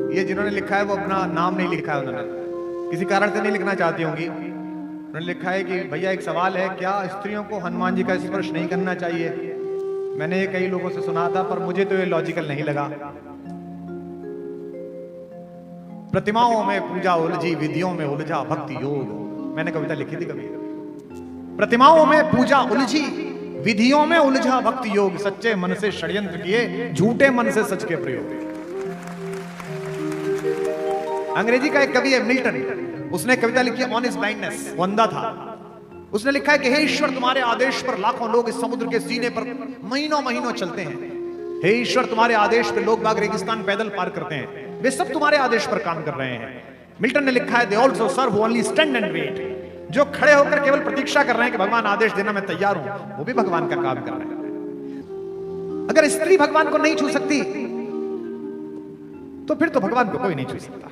ये जिन्होंने लिखा है वो अपना नाम नहीं लिखा है, उन्होंने किसी कारण से नहीं लिखना चाहती होंगी। उन्होंने लिखा है कि भैया एक सवाल है, क्या स्त्रियों को हनुमान जी का स्पर्श नहीं करना चाहिए? मैंने ये कई लोगों से सुना था, पर मुझे तो ये लॉजिकल नहीं लगा। प्रतिमाओं में पूजा उलझी, विधियों में उलझा भक्ति योग। मैंने कविता लिखी थी कभी। प्रतिमाओं में पूजा उलझी, विधियों में उलझा भक्ति योग। सच्चे मन से षड्यंत्र किए, झूठे मन से सच के प्रयोग। अंग्रेजी का एक कवि है मिल्टन, उसने कविता लिखी है ऑन हिज ब्लाइंडनेस। वो अंधा था। उसने लिखा है कि हे ईश्वर, तुम्हारे आदेश पर लाखों लोग इस समुद्र के सीने पर महीनों महीनों चलते हैं। हे ईश्वर, तुम्हारे आदेश पर लोग बाग रेगिस्तान पैदल पार करते हैं। वे सब तुम्हारे आदेश पर काम कर रहे हैं। मिल्टन ने लिखा है they also serve only stand and wait. जो खड़े होकर केवल प्रतीक्षा कर रहे हैं कि भगवान आदेश देना मैं तैयार हूं, वो भी भगवान का काम कर रहे हैं। अगर स्त्री भगवान को नहीं छू सकती तो फिर तो भगवान को कोई नहीं छू सकता।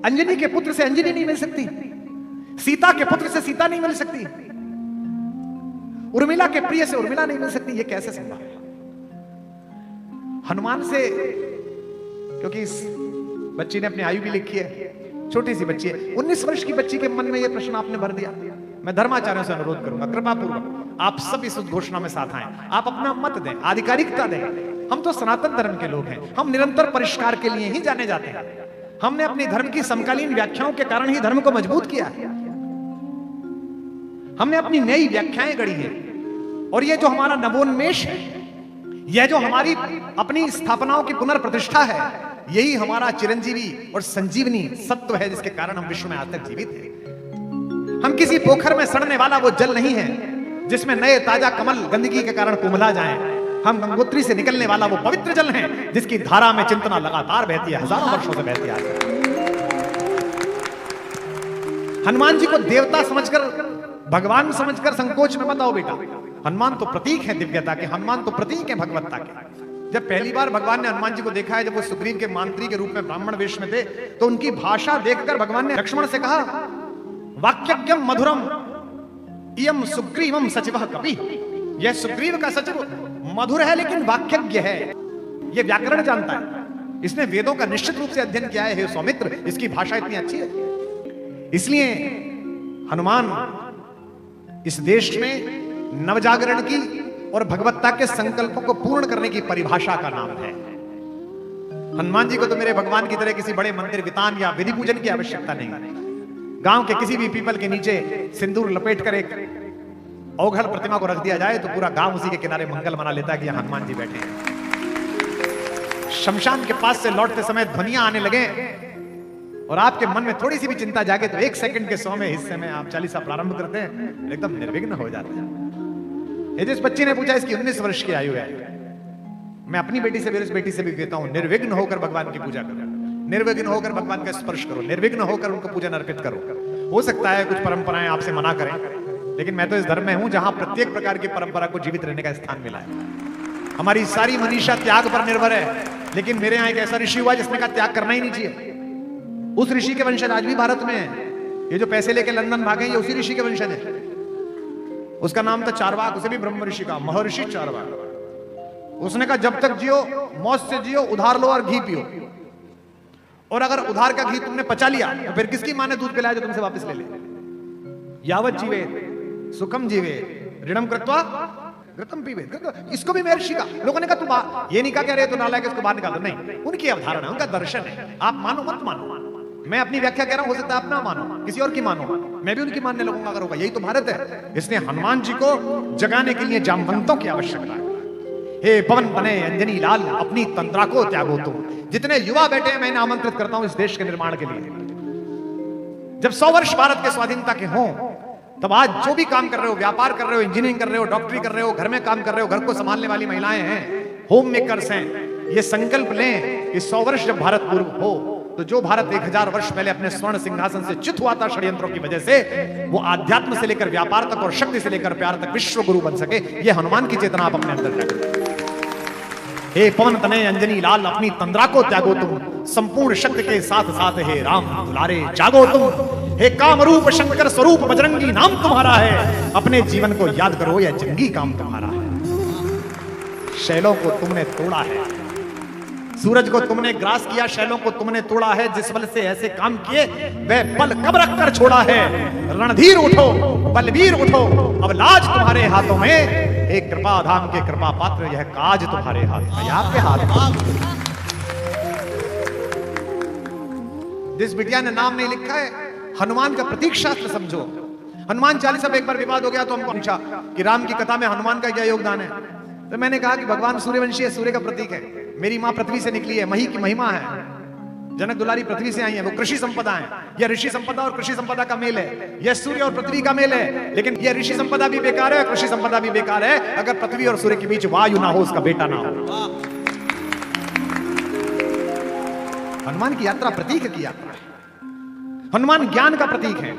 अंजनी के पुत्र से अंजनी नहीं मिल सकती, सीता के पुत्र से सीता नहीं मिल सकती, उर्मिला के प्रिय से उर्मिला नहीं मिल सकती। ये कैसे संभव है? हनुमान से, क्योंकि इस बच्ची ने अपनी आयु भी लिखी है, छोटी सी बच्ची है, 19 वर्ष की बच्ची के मन में यह प्रश्न आपने भर दिया। मैं धर्माचार्यों से अनुरोध करूंगा, कृपा पूर्वक आप सब इस उद्घोषणा में साथ आए, आप अपना मत दें, आधिकारिकता दें। हम तो सनातन धर्म के लोग हैं, हम निरंतर परिष्कार के लिए ही जाने जाते हैं। हमने अपनी धर्म की समकालीन व्याख्याओं के कारण ही धर्म को मजबूत किया है। हमने अपनी नई व्याख्याएं गढ़ी हैं, और यह जो हमारा नवोन्मेष है, यह जो हमारी अपनी स्थापनाओं की पुनर्प्रतिष्ठा है, यही हमारा चिरंजीवी और संजीवनी सत्व है, जिसके कारण हम विश्व में आज तक जीवित हैं। हम किसी पोखर में सड़ने वाला वो जल नहीं है जिसमें नए ताजा कमल गंदगी के कारण कुमला जाएं। हम गंगोत्री से निकलने वाला वो पवित्र जल है जिसकी धारा में चिंतना लगातार बहती है, हजारों वर्षों से बहती आ रही है। हनुमान जी को देवता समझकर, भगवान समझकर संकोच में मत आओ बेटा। हनुमान तो प्रतीक है दिव्यता के, हनुमान तो प्रतीक है भगवत्ता के। जब पहली बार भगवान ने हनुमान जी को देखा है, जब वो सुग्रीव के मंत्री के रूप में ब्राह्मण वेश में थे, तो उनकी भाषा देखकर भगवान ने लक्ष्मण से कहा वाक्यज्ञम मधुरम इयम सुग्रीवम सचिवः कपि। यह सुग्रीव का सचिव मधुर है लेकिन वाक्यज्ञ है, यह व्याकरण जानता है, इसने वेदों का निश्चित रूप से अध्ययन किया है। हे सौमित्र, इसकी भाषा इतनी अच्छी है। इसलिए हनुमान इस देश में नवजागरण की और भगवत्ता के संकल्पों को पूर्ण करने की परिभाषा का नाम है। हनुमान जी को तो मेरे भगवान की तरह किसी बड़े मंदिर वितान या विधि पूजन की आवश्यकता नहीं। गांव के किसी भी पीपल के नीचे सिंदूर लपेटकर एक अवघड़ प्रतिमा को रख दिया जाए तो पूरा गांव उसी के किनारे मंगल मना लेता है कि यहाँ हनुमान जी बैठे हैं। शमशान के पास से लौटते समय ध्वनियां आने लगे और आपके मन में थोड़ी सी भी चिंता जागे तो 1 सेकंड के 100वें हिस्से में आप चालीसा प्रारंभ करते हैं, एकदम निर्विघ्न हो जाते हैं। ये जिस बच्ची ने पूछा, इसकी 19 वर्ष की आयु है। मैं अपनी बेटी से भी, इस बेटी से भी कहता हूं, निर्विघ्न होकर भगवान की पूजा करो, निर्विघ्न होकर भगवान का स्पर्श करो, निर्विघ्न होकर उनको पूजन अर्पित करो। हो सकता है कुछ परंपराएं आपसे मना करें, लेकिन मैं तो इस धर्म में हूं जहां प्रत्येक प्रकार की परंपरा को जीवित रहने का स्थान मिला है। हमारी सारी मनीषा त्याग पर निर्भर है, लेकिन मेरे यहाँ एक ऐसा ऋषि हुआ जिसने कहा त्याग करना ही नहीं चाहिए। उस ऋषि के वंशज आज भी भारत में है। ये जो पैसे लेके लंदन भागे, ये उसी ऋषि के वंशज है। उसका नाम था चारवाक, उसे भी ब्रह्म ऋषि का, महर्षि चारवाक। उसने कहा जब तक जियो मौज से जियो, उधार लो और घी पियो, और अगर उधार का घी तुमने पचा लिया तो फिर किसकी माँ ने दूध पिलाया जो तुमसे वापस ले ले। यावत जीवे सुखम जीवे ऋणम कृत्वा घृतम पीवे। इसको भी महर्षि का। लोगों ने कहा तू ये नहीं कहा, अरे तो नालायक, इसको बाहर निकाल दो। नहीं, उनकी अवधारणा, उनका दर्शन है। आप मानो मत मानो, मैं अपनी व्याख्या कह रहा हूं, हो सकता है आप ना मानो, किसी और की मानो, मैं भी उनकी मानने लगूंगा अगर होगा। यही तो भारत है। इसलिए हनुमान जी को जगाने के लिए जामवंतों की आवश्यकता है। हे पवन बने अंजनी लाल, अपनी तंद्रा को त्यागो तुम। जितने युवा बैठे हैं, मैं आमंत्रित करता हूं इस देश के निर्माण के लिए। जब 100 वर्ष भारत के स्वाधीनता के हों, तब आज जो भी काम कर रहे हो, व्यापार कर रहे हो, इंजीनियरिंग कर रहे हो, डॉक्टरी कर रहे हो, घर में काम कर रहे हो, घर को संभालने वाली महिलाएं हैं, होम मेकर्स हैं, ये संकल्प लें कि 100 वर्ष जब भारत पूर्व हो, तो जो भारत 1000 वर्ष पहले अपने स्वर्ण सिंहासन से च्युत हुआ था षड्यंत्रों की वजह से, वो आध्यात्म से लेकर व्यापार तक और शक्ति से लेकर प्यार तक विश्व गुरु बन सके। ये हनुमान की चेतना आप अपने अंदर रखें। हे पवन तनय अंजनी लाल, अपनी तंद्रा को त्यागो तुम, संपूर्ण शक्ति के साथ साथ हे राम दुलारे जागो तुम। हे कामरूप शंकर स्वरूप बजरंगी, नाम तुम्हारा है, अपने जीवन को याद करो, यह जंगी काम तुम्हारा है। शैलों को तुमने तोड़ा है, सूरज को तुमने ग्रास किया, शैलों को तुमने तोड़ा है, जिस बल से ऐसे काम किए वह बल कब रख कर छोड़ा है। रणधीर उठो, बलवीर उठो, अब लाज तुम्हारे हाथों में, एक कृपा धाम के कृपा पात्र, यह काज तुम्हारे हाथ में, आपके हाथ में। जिस बिटिया ने नाम नहीं लिखा है, हनुमान का प्रतीक शास्त्र समझो। हनुमान चालीसा में एक बार विवाद हो गया तो हमको पूछा कि राम की कथा में हनुमान का क्या योगदान है। तो मैंने कहा कि भगवान सूर्यवंशी है, सूर्य का प्रतीक है। मेरी माँ पृथ्वी से निकली है, मही की महिमा है। जनक दुलारी पृथ्वी से आई है, वो कृषि संपदा है। यह ऋषि संपदा और कृषि संपदा का मेल है, यह सूर्य और पृथ्वी का मेल है। लेकिन यह ऋषि संपदा भी बेकार है, कृषि संपदा भी बेकार है, अगर पृथ्वी और सूर्य के बीच वायु ना हो, उसका बेटा ना हो। हनुमान की यात्रा प्रतीक की यात्रा है। हनुमान ज्ञान का प्रतीक है,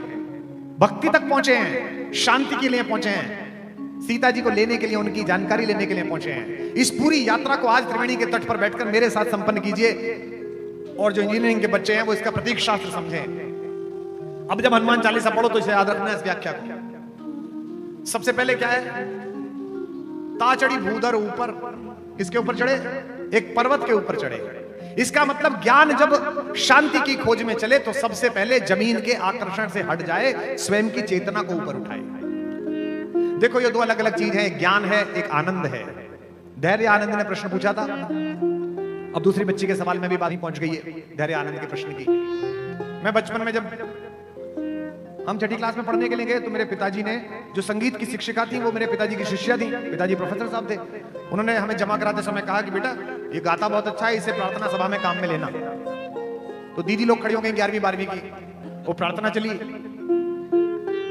भक्ति तक पहुंचे हैं, शांति के लिए पहुंचे हैं, सीता जी को लेने के लिए, उनकी जानकारी लेने के लिए पहुंचे हैं। इस पूरी यात्रा को आज त्रिवेणी के तट पर बैठकर मेरे साथ संपन्न कीजिए, और जो इंजीनियरिंग के बच्चे हैं वो इसका प्रतीक शास्त्र समझें। अब जब हनुमान चालीसा पढ़ो तो इसे याद रखना है, इस व्याख्या को। सबसे पहले क्या है, ता चढ़ी भूधर ऊपर, किसके ऊपर चढ़े? एक पर्वत के ऊपर चढ़े। इसका मतलब ज्ञान जब शांति की खोज में चले तो सबसे पहले जमीन के आकर्षण से हट जाए, स्वयं की चेतना को ऊपर उठाए। देखो ये दो अलग अलग चीज है, एक ज्ञान है, एक आनंद है। धैर्य आनंद ने प्रश्न पूछा था, अब दूसरी बच्ची के सवाल में भी बात ही पहुंच गई है धैर्य आनंद के प्रश्न की। मैं बचपन में जब हम छठी क्लास में पढ़ने के लिए गए तो मेरे पिताजी ने, जो संगीत की शिक्षिका थी वो मेरे पिताजी की शिष्या थी, पिताजी प्रोफेसर साहब थे, उन्होंने हमें जमा कराते समय कहा कि बेटा ये गाता बहुत अच्छा है, इसे प्रार्थना सभा में काम में लेना। तो दीदी लोग खड़ी हो गई 11वीं 12वीं की, वो प्रार्थना चली,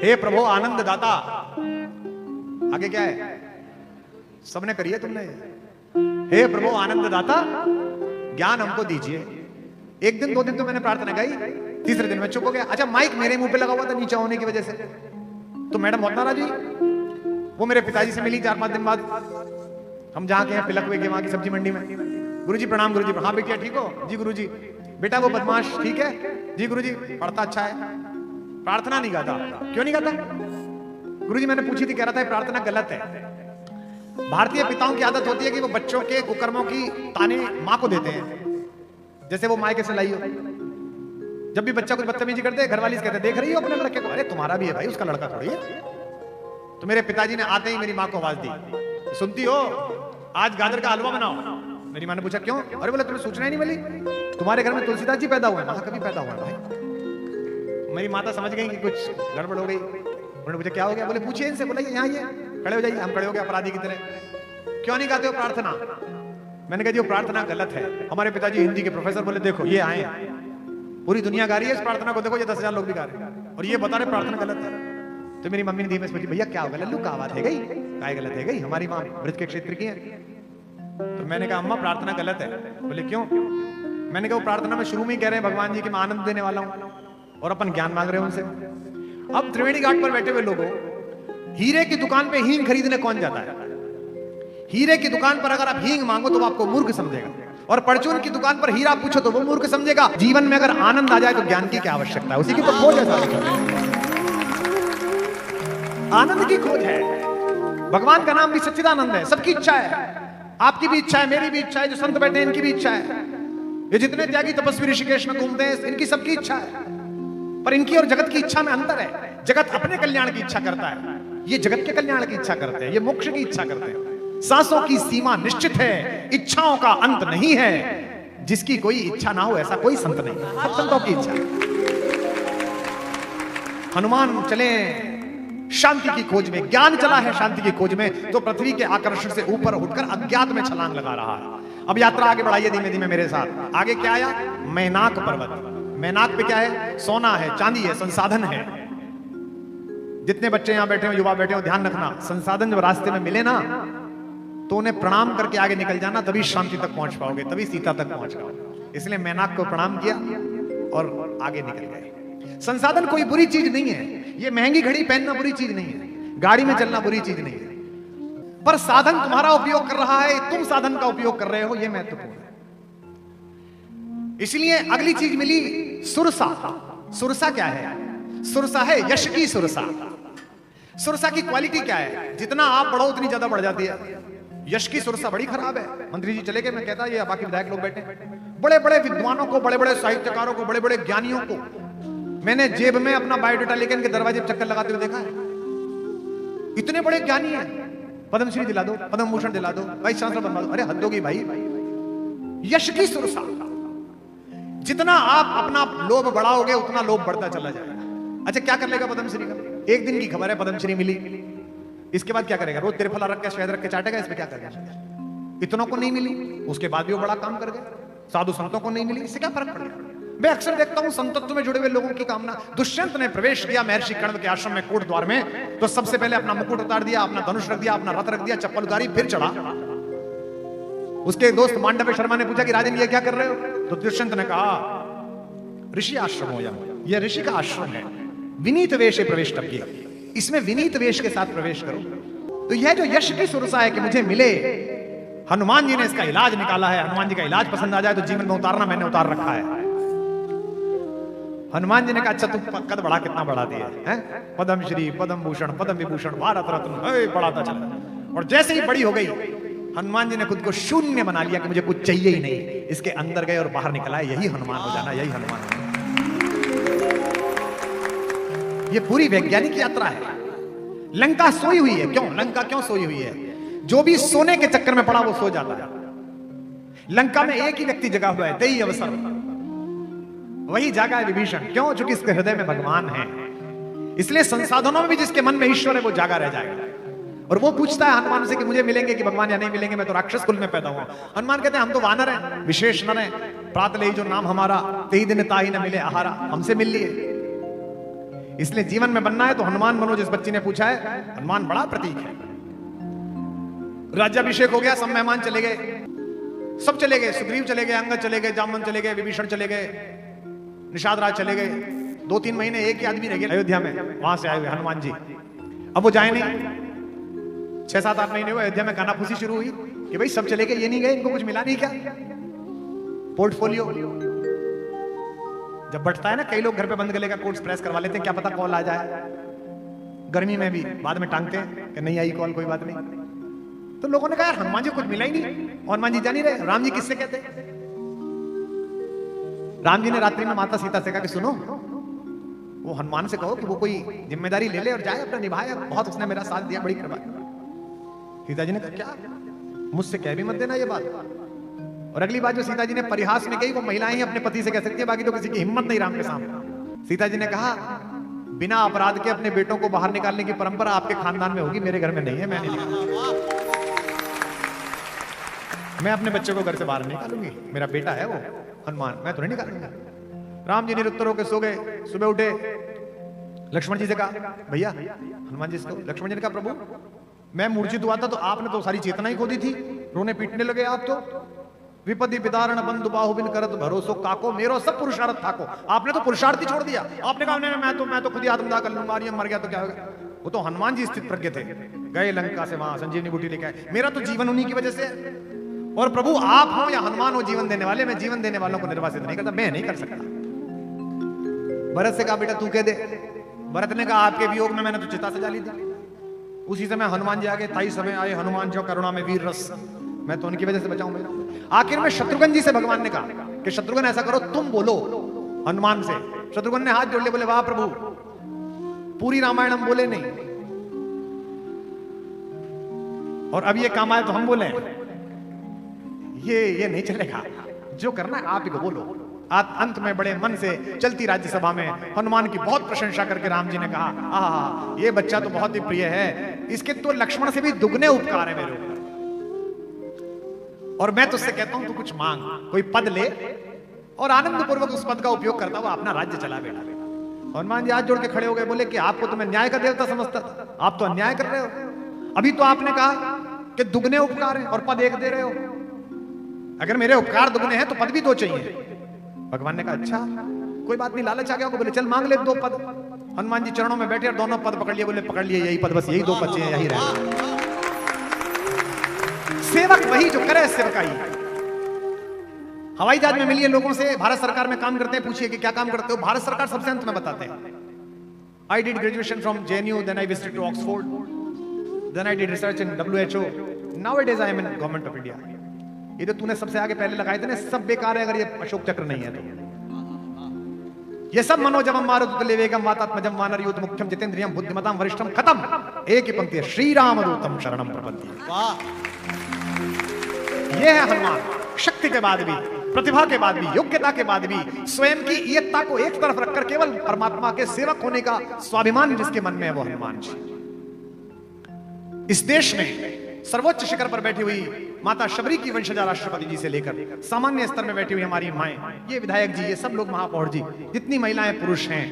हे प्रभु आनंद दाता। आगे क्या है, सबने करी है तुमने, हे प्रभु आनंद दाता ज्ञान हमको दीजिए। एक दिन 2 दिन तो मैंने प्रार्थना गाई, तीसरे दिन मैं चुप हो गया। अच्छा माइक मेरे मुंह पे लगा हुआ था नीचे होने की वजह से, तो मैडम मोहतारा जी वो मेरे पिताजी से मिली 4-5 दिन बाद, हम जहाँ के हैं पिलकवे के, वहां की सब्जी मंडी में। गुरुजी प्रणाम। गुरुजी हाँ बेटिया ठीक हो? जी गुरुजी। बेटा वो बदमाश ठीक है? जी गुरुजी। पढ़ता अच्छा है? प्रार्थना नहीं गाता। क्यों नहीं गाता? गुरुजी मैंने पूछी थी, कह रहा था प्रार्थना गलत है। भारतीय पिताओं की आदत होती है कि वो बच्चों के कुकर्मों की ताने माँ को देते हैं, जैसे वो मायके से लाई हो। जब भी बच्चा कुछ बदतमीजी करते हैं, घरवाली से कहते हैं देख रही हो अपने लड़के को? अरे तुम्हारा भी है भाई, उसका लड़का थोड़ी है। तो मेरे पिताजी ने आते ही मेरी माँ को आवाज दी, सुनती हो आज गाजर का हलवा बनाओ। मेरी माँ ने पूछा क्यों? अरे बोले तुम्हें सूचना ही नहीं मिली, तुम्हारे घर में तुलसीदास जी पैदा हुए? कभी पैदा हुआ भाई। मेरी माता समझ गई कि कुछ गड़बड़ हो गई। उन्होंने पूछा क्या हो गया? बोले पूछिए इनसे। बोला यहाँ ये खड़े हो जाइए। हम खड़े हो गए अपराधी की तरह। क्यों नहीं गाते हो प्रार्थना? मैंने कहा जी वो प्रार्थना गलत है। हमारे पिताजी हिंदी के प्रोफेसर बोले देखो ये आए, पूरी दुनिया गा रही है इस प्रार्थना को, देखो ये 10,000 लोग भी गा रहे हैं और ये बता रहे प्रार्थना गलत है। तो मेरी मम्मी ने धीमे से पूछी भैया क्या होगा? लल्लू का आवाज है गई काय गलत है गई? हमारी माँ ब्रज के क्षेत्र की है। तो मैंने कहा अम्मा प्रार्थना गलत है। बोले क्यों? मैंने कहा वो प्रार्थना में शुरू में ही कह रहे हैं भगवान जी की मैं आनंद देने वाला हूँ और अपन ज्ञान मांग रहे हैं उनसे। अब त्रिवेणी घाट पर बैठे हुए लोगों, हीरे की दुकान पे हींग खरीदने कौन जाता है? हीरे की दुकान पर अगर आप हींग मांगो तो वो आपको मूर्ख समझेगा, और परचून की दुकान पर हीरा पूछो तो वो मूर्ख समझेगा। जीवन में अगर आनंद आ जाए तो ज्ञान की क्या आवश्यकता है? उसी की तो खोज है सारी। आनंद की खोज है। भगवान का नाम भी सच्चिदानंद है। सबकी इच्छा है, आपकी भी इच्छा है, मेरी भी इच्छा है, जो संत बैठे हैं इनकी भी इच्छा है, ये जितने त्यागी तपस्वी ऋषिकेश में घूमते हैं इनकी सबकी इच्छा है। पर इनकी और जगत की इच्छा में अंतर है। जगत अपने कल्याण की इच्छा करता है, ये जगत के कल्याण की इच्छा करते हैं, ये मोक्ष की इच्छा करते हैं। सांसों की सीमा निश्चित है, इच्छाओं का अंत नहीं है। जिसकी कोई इच्छा ना हो ऐसा कोई संत नहीं, सब संतों की इच्छा। हनुमान चले शांति की खोज में, ज्ञान चला है शांति की खोज में, तो पृथ्वी के आकर्षण से ऊपर उठकर अज्ञात में छलांग लगा रहा है। अब यात्रा आगे बढ़ाइए धीमे धीमे मेरे साथ। आगे क्या आया? मैनाक पर्वत। मैनाक पे क्या है? सोना है, चांदी है, संसाधन है। जितने बच्चे यहां बैठे हो, युवा बैठे हो, ध्यान रखना, संसाधन जब रास्ते में मिले ना तो उन्हें प्रणाम करके आगे निकल जाना, तभी शांति तक पहुंच पाओगे, तभी सीता तक पहुंच पाओगे। इसलिए मैनाक को प्रणाम किया और आगे निकल गए। संसाधन कोई बुरी चीज नहीं है, ये महंगी घड़ी पहनना बुरी चीज नहीं है, गाड़ी में चलना बुरी चीज नहीं है, पर साधन तुम्हारा उपयोग कर रहा है, तुम साधन का उपयोग कर रहे हो, यह महत्वपूर्ण है। इसलिए अगली चीज मिली सुरसा। सुरसा क्या है? सुरसा है यश की सुरसा। सुरसा की क्वालिटी क्या है? जितना आप बढ़ो उतनी ज्यादा बढ़ जाती है। यश की सुरसा बड़ी खराब है। मंत्री जी चले गए, मैं कहता ये बाकी विधायक लोग बैठे, बड़े बड़े विद्वानों को, बड़े बड़े साहित्यकारों को, बड़े बड़े ज्ञानियों को मैंने जेब में अपना बायोडाटा लेकर इनके दरवाजे पर चक्कर लगाते हुए देखा है। इतने बड़े ज्ञानी हैं, पद्मश्री दिला दो, पद्म भूषण दिला दो, वाइस चांसलर बनवा दो। अरे हद होगी भाई, यश की सुरसा। जितना आप अपना लोभ बढ़ाओगे उतना लोभ बढ़ता चला जाएगा। अच्छा क्या कर लेगा पद्मश्री का? एक दिन की खबर है, पद्मश्री मिली, इसके बाद क्या करेगा? रोज त्रिफला रख के शहद रख के चाटेगा, इसमें क्या करेगा? इतनों को नहीं मिली, उसके बाद भी वो बड़ा काम कर गए। साधु संतों को नहीं मिली, इससे क्या फर्क पड़ गया? मैं अक्सर देखता हूं संतत्व में जुड़े हुए लोगों की कामना। दुष्यंत ने प्रवेश किया महर्षि कर्ण के आश्रम में कोट द्वार में, तो सबसे पहले अपना मुकुट उतार दिया, अपना धनुष रख दिया, अपना रथ रख दिया, चप्पल उतारी, फिर चढ़ा। उसके दोस्त मांडव्य शर्मा ने पूछा कि राजन ये क्या कर रहे हो? तो दुष्यंत ने कहा ऋषि आश्रम हो या, यह ऋषि का आश्रम है, विनीत वेश प्रवेश किया, इसमें विनीत वेश के साथ प्रवेश करो। तो यह जो यश की सुरसा है कि मुझे मिले, हनुमान जी ने इसका इलाज निकाला है। हनुमान जी का इलाज पसंद आ जाए तो जीवन में उतारना मैंने उतार रखा है। हनुमान जी ने कहा अच्छा तू कद बढ़ा, कितना बढ़ा दिया है? पद्मश्री, पद्म भूषण, पद्म विभूषण, भारत रत्न बढ़ाता चला। और जैसे ही बड़ी हो गई, हनुमान जी ने खुद को शून्य बना लिया कि मुझे कुछ चाहिए ही नहीं। इसके अंदर गए और बाहर निकला, यही हनुमान हो जाना, यही हनुमान हो जाना। ये पूरी वैज्ञानिक यात्रा है। लंका सोई हुई है, क्यों? लंका क्यों सोई हुई है? जो भी सोने के चक्कर में पड़ा वो सो जाता है। लंका में एक ही व्यक्ति जगा हुआ है, तेई अवसर, वही जागा है विभीषण। क्यों? चूंकि इसके हृदय में भगवान है, इसलिए संसाधनों में भी जिसके मन में ईश्वर है वो जागा रह जाएगा। और वो पूछता है हनुमान से कि मुझे मिलेंगे कि भगवान या नहीं मिलेंगे, मैं तो राक्षस कुल में पैदा हुआ। हनुमान कहते हैं हम तो वानर हैं, विशेष नर हैं, प्रात ले जो नाम हमारा, तेई दिन ताही न मिले आहारा, हमसे मिल लिए। इसलिए जीवन में बनना है तो हनुमान बनो। जिस बच्ची ने पूछा है, हनुमान बड़ा प्रतीक है। राज्याभिषेक हो गया, सब मेहमान चले गए, सब चले गए, सुग्रीव चले गए, अंगद चले गए, जामवंत चले गए, विभीषण चले गए, निषाद राज चले गए। 2-3 महीने एक ही आदमी रह गया अयोध्या में, वहां से आए हुए हनुमान जी। अब वो जाए नहीं, 6-7-8 महीने हुए, अयोध्या में कानाफूसी शुरू हुई कि भाई सब चले गए, ये नहीं गए, इनको कुछ मिला नहीं क्या? पोर्टफोलियो जब बढ़ता है ना, कई लोग घर पे बंद गले का कोट प्रेस करवा लेते हैं, क्या पता कॉल आ जाए। गर्मी में भी बाद में टांगते हैं कि नहीं आई कॉल, कोई बात नहीं। तो लोगों ने कहा यार हनुमान जी कुछ मिला ही नहीं, हनुमान जी जान ही रहे। राम जी किससे कहते? राम जी ने रात्रि में माता सीता से कहा कि सुनो, वो हनुमान से कहो कि वो कोई जिम्मेदारी ले ले और जाए, अपना निभाए, बहुत उसने मेरा साथ दिया, बड़ी कृपा। सीता जी ने कहा क्या, मुझसे कह भी मत देना ये बात। और अगली बात जो सीता जी ने परिहास में कही, वो महिलाएं ही अपने पति से कह सकती है, बाकी तो किसी की हिम्मत नहीं राम के सामने। सीता जी ने कहा बिना अपराध के अपने बेटों को बाहर निकालने की परंपरा आपके खानदान में होगी, मेरे घर में नहीं है, मैं नहीं निकालूंगी। मैं अपने बच्चे को घर से बाहर निकालूंगी, मेरा बेटा है वो हनुमान, मैं तो नहीं निकालूंगा। राम जी निरुत्तर होकर सो गए। सुबह उठे, लक्ष्मण जी से कहा भैया, हनुमान जी से, लक्ष्मण जी ने कहा प्रभु मैं मूर्छित हुआ था तो आपने तो सारी चेतना ही खो दी थी, रोने पीटने लगे आप तो। विपत्ति विदारण बंधु बाहुबिन करत भरोसो काको, मेरो सब पुरुषार्थ था को, आपने तो पुरुषार्थ ही छोड़ दिया। आपने कहा मैं तो खुद ही आत्मदाह कर लूंगा, मर गया तो क्या होगा। वो तो हनुमान जी स्थित प्रज्ञ थे, गए लंका से वहां संजीवनी बूटी लेके आए। मेरा तो जीवन उन्हीं की वजह से। और प्रभु आप हो या हनुमान हो जीवन देने वाले, मैं जीवन देने वालों को निर्वासित नहीं करता, मैं नहीं कर सकता। भरत से कहा बेटा तू कह दे। भरत ने कहा आपके वियोग में मैंने तो चिता सजा ली थी। उसी समय हनुमान जी आगे, ताई समय आए हनुमान जो करुणा में वीर रस, मैं तो उनकी वजह से बचाऊं। आखिर में शत्रुघ्न जी से भगवान ने कहा कि शत्रुघ्न ऐसा करो, तुम बोलो हनुमान से। शत्रुघ्न ने हाथ जोड़ लिया, बोले वाह प्रभु, पूरी रामायण हम बोले नहीं, और अब ये काम आए तो हम बोले, ये नहीं चलेगा। जो करना है आप ही को बोलो। अंत में बड़े मन से चलती राज्यसभा में हनुमान की बहुत प्रशंसा करके राम जी ने कहा आहा, ये बच्चा तो बहुत ही प्रिय है, इसके तो लक्ष्मण से भी दुगने उपकार है मेरे ऊपर, और मैं तुझसे कहता हूं तू कुछ मांग, कोई पद ले और आनंद पूर्वक उस पद का उपयोग करता हुआ अपना राज्य चला बेटा। हनुमान जी हाथ जोड़ के खड़े हो गए, बोले कि आपको तो मैं न्याय का देवता समझता था, आप तो अन्याय कर रहे हो। अभी तो आपने कहा कि दुगने उपकार है और पद एक दे रहे हो, अगर मेरे उपकार दुगने हैं तो पद भी दो चाहिए। भगवान ने कहा अच्छा कोई बात नहीं, लालच आ गया, बोले चल मांग ले 2 पद। हनुमान जी चरणों में बैठे और दोनों पद पकड़ लिए, बोले पकड़ लिए यही पद, बस यही 2 बच्चे हैं, यही रहे। सेवक वही जो करे सेवकाई। हवाई जहाज में मिलिए लोगों से, भारत सरकार में काम करते हैं, पूछिए कि क्या काम करते हो, भारत सरकार सबसे अंत में बताते हैं। I did graduation from JNU, then I visited to Oxford, then I did research in WHO, now it is I am in government of India. ये जो तूने सबसे आगे पहले लगाए थे ना, सब बेकार है अगर ये अशोक चक्र नहीं है तो। ये सब मनोजवम मारुतुल्य वेगम वातात्मजम वानर यूथ मुख्यम जितेंद्रियम बुद्धिमताम वरिष्ठम, खत्म। एक ही पंक्ति है, श्री राम दूतम शरणम प्रपद्ये। वाह, ये है हनुमान। शक्ति के बाद भी, प्रतिभा के बाद भी, योग्यता के बाद भी, स्वयं की इयत्ता को एक तरफ रखकर केवल परमात्मा के सेवक होने का स्वाभिमान जिसके मन में है, वो हनुमान जी। इस देश में सर्वोच्च शिखर पर बैठी हुई माता शबरी की वंशजा राष्ट्रपति जी से लेकर सामान्य स्तर में बैठी हुई हमारी माएं, ये विधायक जी, ये सब लोग, महापौर जी, जितनी महिलाएं पुरुष हैं,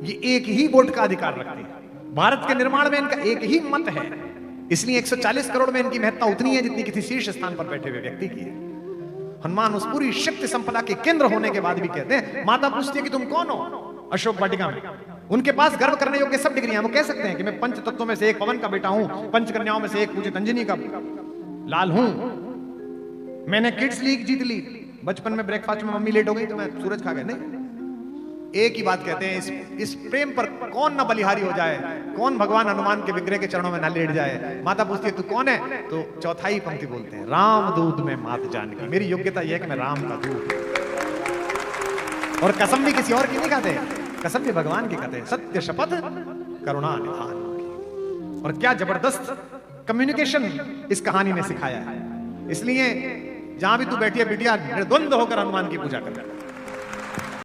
ये एक ही वोट का अधिकार रखते हैं। भारत के निर्माण में इनका एक ही मत है, इसलिए 140 करोड़ में इनकी महत्ता उतनी है जितनी किसी शीर्ष स्थान पर बैठे हुए व्यक्ति की है। हनुमान उस पूरी शक्ति संपदा के केंद्र होने के बाद भी कहते हैं, माता पूछती है कि तुम कौन हो। अशोक वाटिका में उनके पास गर्व करने योग्य सब डिग्रियां, वो कह सकते हैं कि मैं पंच तत्वों में से एक पवन का बेटा हूं, पंच कन्याओं में से एक पूजित अंजनी का लाल हूं, मैंने किड्स लीग जीत ली, बचपन में ब्रेकफास्ट में मम्मी लेट हो गई तो मैं सूरज खा गया। नहीं, एक ही बात कहते हैं, इस प्रेम पर कौन ना बलिहारी हो जाए, कौन भगवान हनुमान के विग्रह के चरणों में ना लेट जाए। माता पूछती है तू कौन है, तो चौथाई पंक्ति बोलते हैं, राम दूत में मात जानकी। मेरी योग्यता यह है कि मैं राम का दूत, और कसम भी किसी और की नहीं खाते, कसम भी भगवान की खाते हैं। सत्य शपथ करुणा निधान। और क्या जबरदस्त कम्युनिकेशन इस कहानी ने सिखाया है। इसलिए जहां भी तू बैठी है बिटिया, निर्द्वंद होकर हनुमान की पूजा कर।